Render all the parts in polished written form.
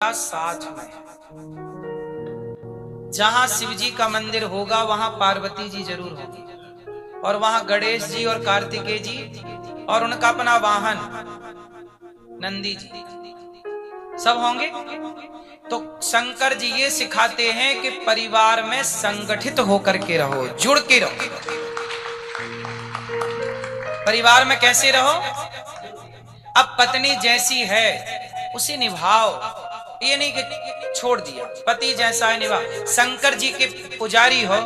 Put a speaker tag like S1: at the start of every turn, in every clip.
S1: का साथ में। जहां शिव जी का मंदिर होगा वहां पार्वती जी जरूर होगी, और वहां गणेश जी और कार्तिकेय जी और उनका अपना वाहन नंदी जी सब होंगे। तो शंकर जी ये सिखाते हैं कि परिवार में संगठित होकर के रहो, जुड़ के रहो। परिवार में कैसे रहो? अब पत्नी जैसी है उसे निभाओ, ये नहीं कि छोड़ दिया, पति जैसा है निभा। शंकर जी के पुजारी हो,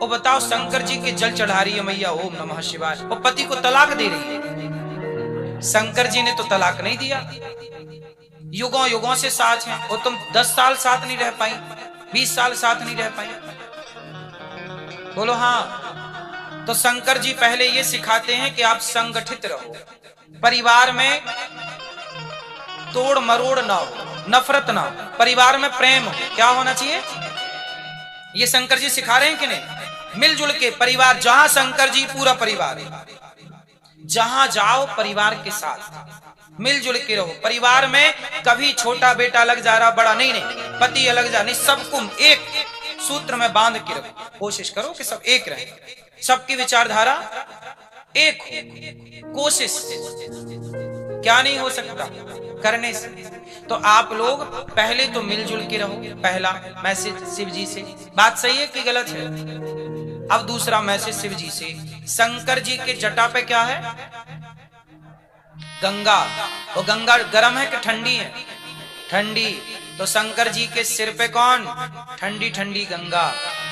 S1: वो बताओ शंकर जी के जल चढ़ा रही है मैया ओम नमः शिवाय, वो पति को तलाक दे रही है। शंकर जी ने तो तलाक नहीं दिया, युगों युगों से साथ हैं। वो तुम 10 साल साथ नहीं रह पाई, 20 साल साथ नहीं रह पाई, बोलो हाँ। तो शंकर जी पहले ये सिखाते हैं कि आप संगठित रहो, परिवार में तोड़ मरोड़ ना हो, नफरत ना हो, परिवार में प्रेम हो। क्या होना चाहिए? ये शंकर जी सिखा रहे हैं कि नहीं? मिलजुल के परिवार, जहां शंकर जी पूरा परिवार है, जहां जाओ परिवार के साथ मिलजुल के रहो। परिवार में कभी छोटा बेटा अलग जा रहा, बड़ा नहीं, पति अलग जा नहीं, सबको एक सूत्र में बांध के रखो। कोशिश करो कि सब एक रहे, सबकी विचारधारा एक हो। कोशिश क्या नहीं हो सकता करने से। तो आप लोग पहले तो मिलजुल के रहो, पहला मैसेज शिव जी से। बात सही है कि गलत है? अब दूसरा मैसेज शिव जी से, शंकर जी के जटा पे क्या है? गंगा। वो गंगा गर्म है कि ठंडी है? ठंडी। तो शंकर जी के सिर पे कौन? ठंडी ठंडी गंगा।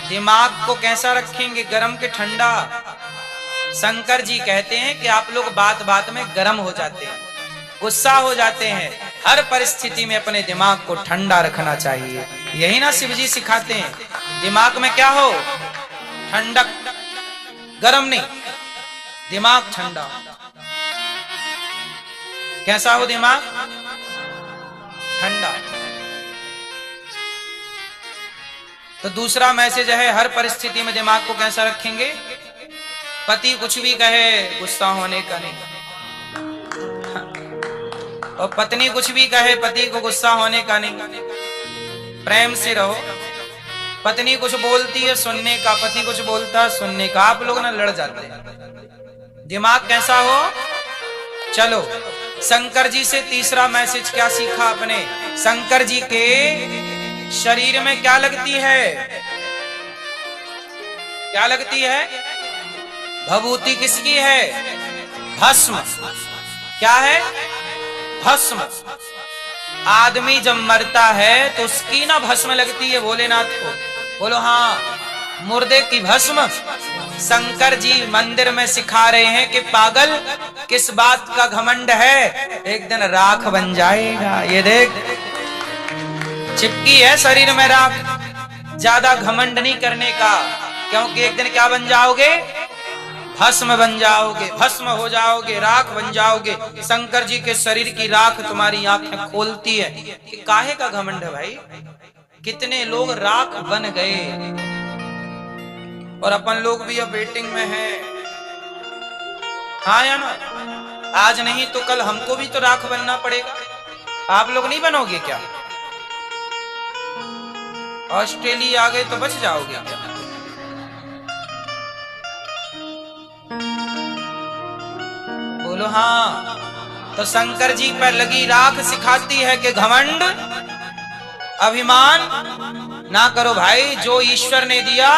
S1: दिमाग को कैसा रखेंगे, गर्म के ठंडा? शंकर जी कहते हैं कि आप लोग बात बात में गर्म हो जाते हैं, गुस्सा हो जाते हैं, हर परिस्थिति में अपने दिमाग को ठंडा रखना चाहिए। यही ना शिव जी सिखाते हैं, दिमाग में क्या हो? ठंडक, गरम नहीं, दिमाग ठंडा। कैसा हो दिमाग? ठंडा। तो दूसरा मैसेज है, हर परिस्थिति में दिमाग को कैसा रखेंगे? पति कुछ भी कहे गुस्सा होने का नहीं, और पत्नी कुछ भी कहे पति को गुस्सा होने का नहीं। प्रेम से रहो। पत्नी कुछ बोलती है सुनने का, पति कुछ बोलता है सुनने का। आप लोग ना लड़ जाते हैं। दिमाग कैसा हो? चलो शंकर जी से तीसरा मैसेज क्या सीखा आपने? शंकर जी के शरीर में क्या लगती है? क्या लगती है? भभूति किसकी है? भस्म। क्या है? भस्म। आदमी जब मरता है तो उसकी ना भस्म लगती है भोलेनाथ को, बोलो हाँ। मुर्दे की भस्म शंकर जी मंदिर में सिखा रहे हैं कि पागल किस बात का घमंड है, एक दिन राख बन जाएगा। ये देख चिपकी है शरीर में राख। ज्यादा घमंड नहीं करने का, क्योंकि एक दिन क्या बन जाओगे? भस्म बन जाओगे, भस्म हो जाओगे, राख बन जाओगे। शंकर जी के शरीर की राख तुम्हारी आंखें खोलती है कि काहे का घमंड है भाई। कितने लोग राख बन गए, और अपन लोग भी अब वेटिंग में हैं। हाँ या ना? आज नहीं तो कल हमको भी तो राख बनना पड़ेगा। आप लोग नहीं बनोगे क्या? ऑस्ट्रेलिया आ गए तो बच जाओगे क्या? बोलो हाँ। तो शंकर जी पर लगी राख सिखाती है कि घमंड, अभिमान ना करो भाई। जो ईश्वर ने दिया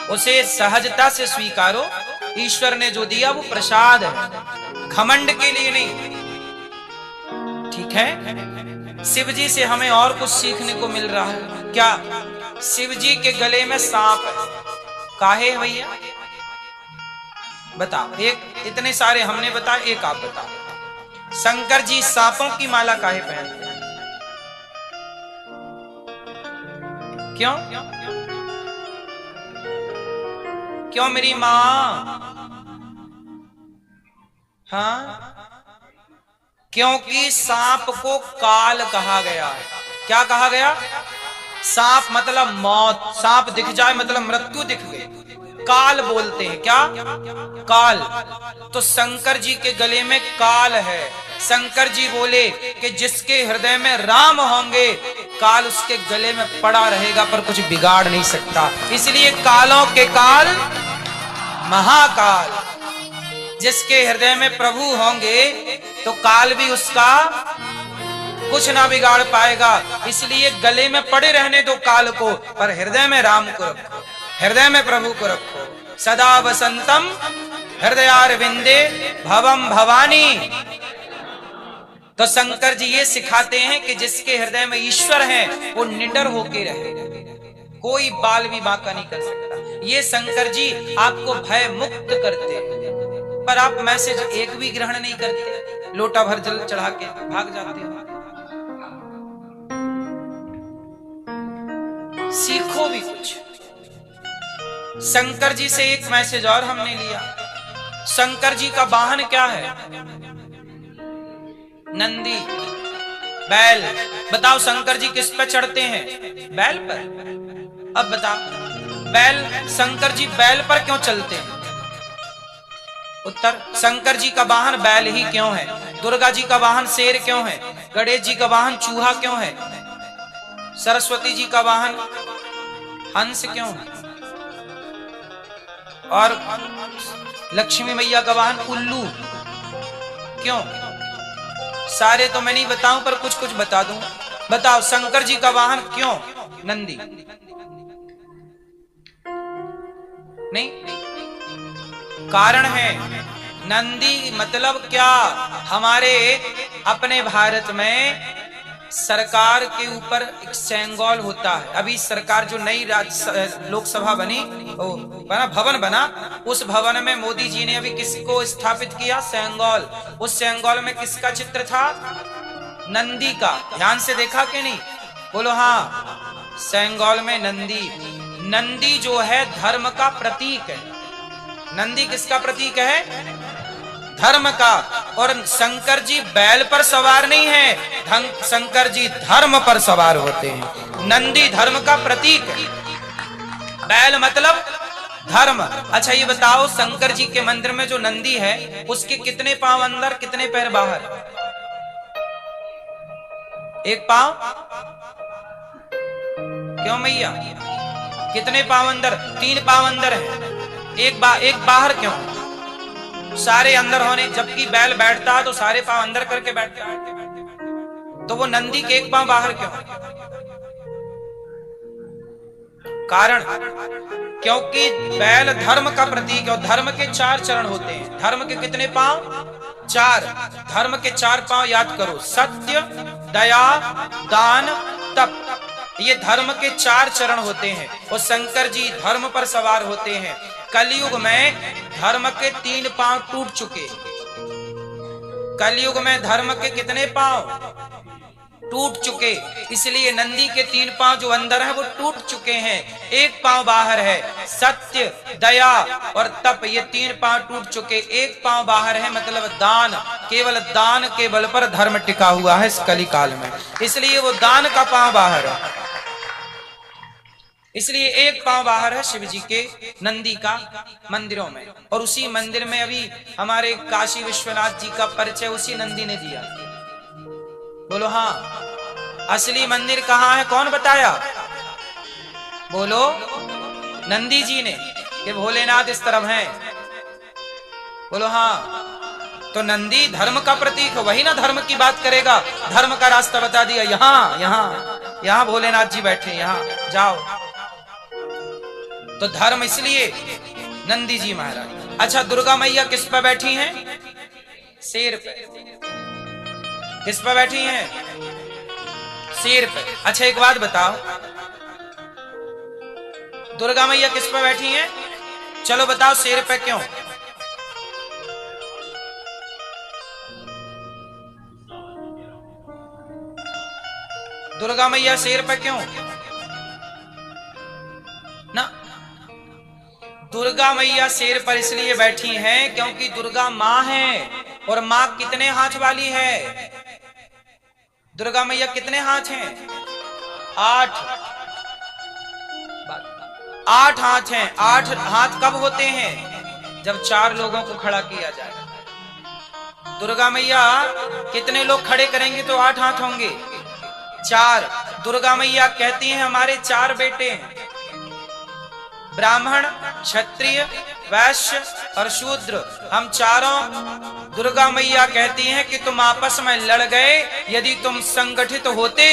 S1: उसे सहजता से स्वीकारो। ईश्वर ने जो दिया वो प्रसाद है, घमंड के लिए नहीं। ठीक है? शिव जी से हमें और कुछ सीखने को मिल रहा है। क्या? शिव जी के गले में सांप है। काहे है भैया? बताओ। एक, इतने सारे हमने बताया, एक आप बताओ। शंकर जी सांपों की माला काहे पहनते हैं? क्यों? क्यों मेरी मां? हाँ, क्योंकि सांप को काल कहा गया है। क्या कहा गया? सांप मतलब मौत, सांप दिख जाए मतलब मृत्यु दिख गई। काल बोलते हैं। क्या? काल। तो शंकर जी के गले में काल है। शंकर जी बोले कि जिसके हृदय में राम होंगे काल उसके गले में पड़ा रहेगा पर कुछ बिगाड़ नहीं सकता। इसलिए कालों के काल महाकाल। जिसके हृदय में प्रभु होंगे तो काल भी उसका कुछ ना बिगाड़ पाएगा। इसलिए गले में पड़े रहने दो काल को, पर हृदय में राम को रखो, हृदय में प्रभु को रखो। सदा वसंतम हृदयारविंदे भवम भवानी। तो शंकर जी ये सिखाते हैं कि जिसके हृदय में ईश्वर है वो निडर होके रहे, कोई बाल भी बांका नहीं कर सकता। ये शंकर जी आपको भय मुक्त करते, पर आप मैसेज एक भी ग्रहण नहीं करते, लोटा भर जल चढ़ा के भाग जाते हो। सीखो भी कुछ। शंकर जी से एक मैसेज और हमने लिया। शंकर जी का वाहन क्या है? नंदी, बैल। बताओ शंकर जी किस पे चढ़ते हैं? बैल पर। अब बताओ, बैल, शंकर जी बैल पर क्यों चलते हैं? उत्तर, शंकर जी का वाहन बैल ही क्यों है? दुर्गा जी का वाहन शेर क्यों है? गणेश जी का वाहन चूहा क्यों है? सरस्वती जी का वाहन हंस क्यों है? और लक्ष्मी मैया का वाहन उल्लू क्यों? सारे तो मैं नहीं बताऊं पर कुछ कुछ बता दूं। बताओ शंकर जी का वाहन क्यों नंदी? नहीं, कारण है। नंदी मतलब क्या? हमारे अपने भारत में सरकार के ऊपर एक सेंगोल होता है। अभी सरकार जो नई लोकसभा बनी, भवन बना, उस भवन में मोदी जी ने अभी किसको स्थापित किया? सेंगोल। उस सेंगोल में किसका चित्र था? नंदी का। ध्यान से देखा कि नहीं? बोलो हाँ। सेंगोल में नंदी। नंदी जो है धर्म का प्रतीक है। नंदी किसका प्रतीक है? धर्म का। और शंकर जी बैल पर सवार नहीं है, शंकर जी धर्म पर सवार होते हैं। नंदी धर्म का प्रतीक है, बैल मतलब धर्म। अच्छा ये बताओ, शंकर जी के मंदिर में जो नंदी है उसके कितने पांव अंदर, कितने पैर बाहर? एक पांव। क्यों मैया? कितने पांव अंदर? 3 पांव अंदर है, एक बाहर क्यों? सारे अंदर होने, जबकि बैल बैठता है तो सारे पांव अंदर करके बैठता है, तो वो नंदी के एक पांव बाहर क्यों? कारण, क्योंकि बैल धर्म का प्रतीक है और धर्म के 4 चरण होते हैं। धर्म के कितने पांव? 4। धर्म के 4 पांव याद करो, सत्य, दया, दान, तप। ये धर्म के 4 चरण होते हैं और शंकर जी धर्म पर सवार होते हैं। कलयुग में धर्म के 3 पांव टूट चुके। कलयुग में धर्म के कितने पांव टूट चुके? इसलिए नंदी के 3 पांव जो अंदर है वो टूट चुके हैं, एक पांव बाहर है। सत्य, दया और तप, ये 3 पांव टूट चुके, एक पांव बाहर है, मतलब दान। केवल दान के बल पर धर्म टिका हुआ है इस कली काल में, इसलिए वो दान का पांव बाहर है। इसलिए एक पांव बाहर है शिव जी के नंदी का मंदिरों में। और उसी मंदिर में अभी हमारे काशी विश्वनाथ जी का परिचय उसी नंदी ने दिया। बोलो हाँ। असली मंदिर कहाँ है, कौन बताया? बोलो, नंदी जी ने, कि भोलेनाथ इस तरफ हैं। बोलो हाँ। तो नंदी धर्म का प्रतीक है, वही ना धर्म की बात करेगा, धर्म का रास्ता बता दिया। यहाँ भोलेनाथ जी बैठे, यहाँ जाओ। तो धर्म, इसलिए नंदी जी महाराज। अच्छा, दुर्गा मैया किस पर बैठी हैं? शेर पे। किस पर बैठी हैं? शेर पे। अच्छा एक बात बताओ, दुर्गा मैया किस पर बैठी हैं? चलो बताओ, शेर पे क्यों? दुर्गा मैया शेर पे क्यों? ना, दुर्गा मैया शेर पर इसलिए बैठी हैं क्योंकि दुर्गा माँ है, और माँ कितने हाथ वाली है? दुर्गा मैया कितने हाथ हैं? 8। 8 हाथ हैं। 8 हाथ कब होते हैं? जब 4 लोगों को खड़ा किया जाए। दुर्गा मैया कितने लोग खड़े करेंगे तो 8 हाथ होंगे? 4। दुर्गा मैया कहती हैं हमारे 4 बेटे हैं, ब्राह्मण, क्षत्रिय, वैश्य और शूद्र। हम चारों, दुर्गा मैया कहती हैं कि तुम आपस में लड़ गए, यदि तुम संगठित होते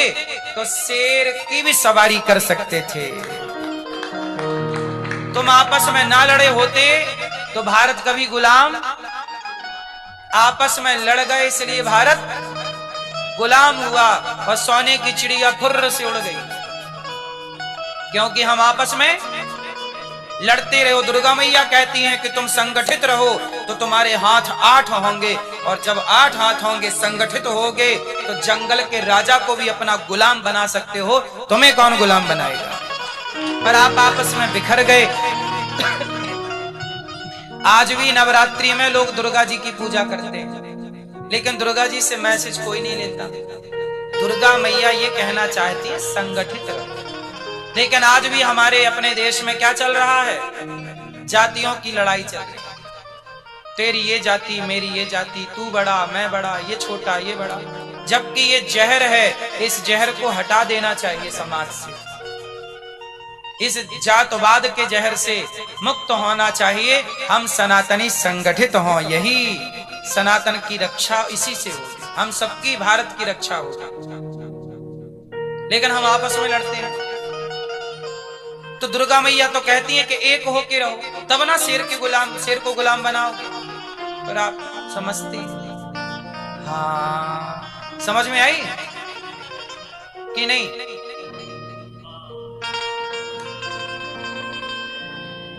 S1: तो शेर की भी सवारी कर सकते थे। तुम आपस में ना लड़े होते तो भारत कभी गुलाम, आपस में लड़ गए इसलिए भारत गुलाम हुआ और सोने की चिड़िया फुर्र से उड़ गई, क्योंकि हम आपस में लड़ते रहो। दुर्गा मैया कहती हैं कि तुम संगठित रहो तो तुम्हारे हाथ 8 होंगे, और जब 8 हाथ होंगे, संगठित होगे, तो जंगल के राजा को भी अपना गुलाम बना सकते हो। तुम्हें कौन गुलाम बनाएगा? पर आप आपस में बिखर गए। आज भी नवरात्रि में लोग दुर्गा जी की पूजा करते हैं, लेकिन दुर्गा जी से मैसेज कोई नहीं लेता। दुर्गा मैया ये कहना चाहती है संगठित रहो। लेकिन आज भी हमारे अपने देश में क्या चल रहा है? जातियों की लड़ाई चल रही है। तेरी ये जाति, मेरी ये जाति, तू बड़ा मैं बड़ा, ये छोटा ये बड़ा। जबकि ये जहर है, इस जहर को हटा देना चाहिए समाज से। इस जातवाद के जहर से मुक्त होना चाहिए। हम सनातनी संगठित हों, यही सनातन की रक्षा इसी से होगी, हम सबकी भारत की रक्षा होगी। लेकिन हम आपस में लड़ते हैं। तो दुर्गा मैया तो कहती है कि एक होके रहो, तब ना शेर को गुलाम बनाओ। पर आप समझते? हाँ, समझ में आई कि नहीं?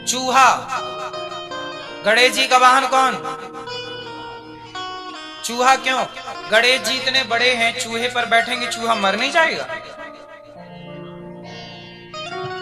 S1: चूहा, गणेश जी का वाहन कौन? चूहा। क्यों? गणेश जी इतने बड़े हैं, चूहे पर बैठेंगे, चूहा मर नहीं जाएगा?